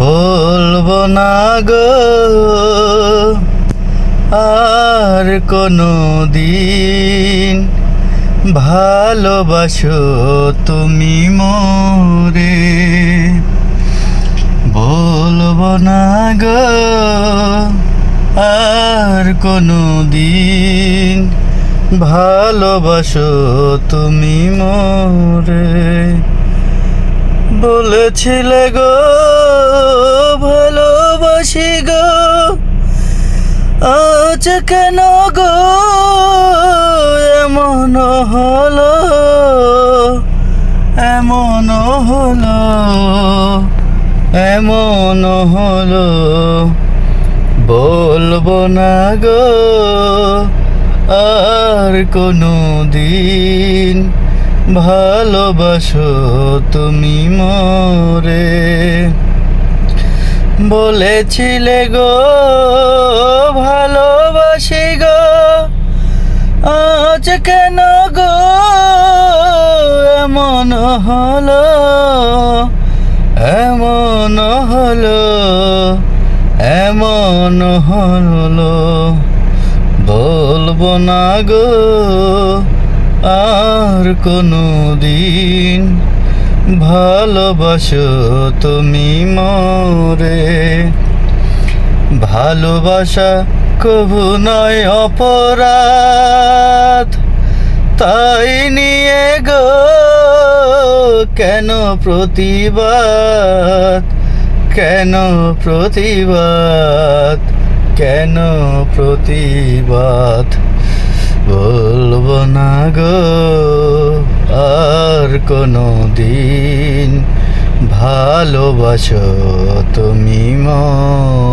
বলবো না গো আর কোনো দিন, ভালোবাসো তুমি মোরে। বলবো না গো আর কোনো দিন, ভালোবাসো তুমি মোরে। বলেছিলে গো ভালোবাসি গো, আজ কেন গো এমন হলো, এমন হলো, এমন হলো। বলবো না গো আর কোনো দিন, ভালোবাসো তুমি মোরে। বলেছিলে গো ভালোবাসি গো, আজ কেন গো এমন হলো, এমন হলো, এমন হলো। বলবো না গো আর কোনো দিন, ভালোবাসো তুমি মোরে। ভালোবাসা কভু নয় অপরাধ, তাই নিয়ে গো কেন প্রতিবাদ, কেন প্রতিবাদ, কেন প্রতিবাদ। বলবো না গো আর কোনো দিন, ভালোবাসো তুমি মোরে।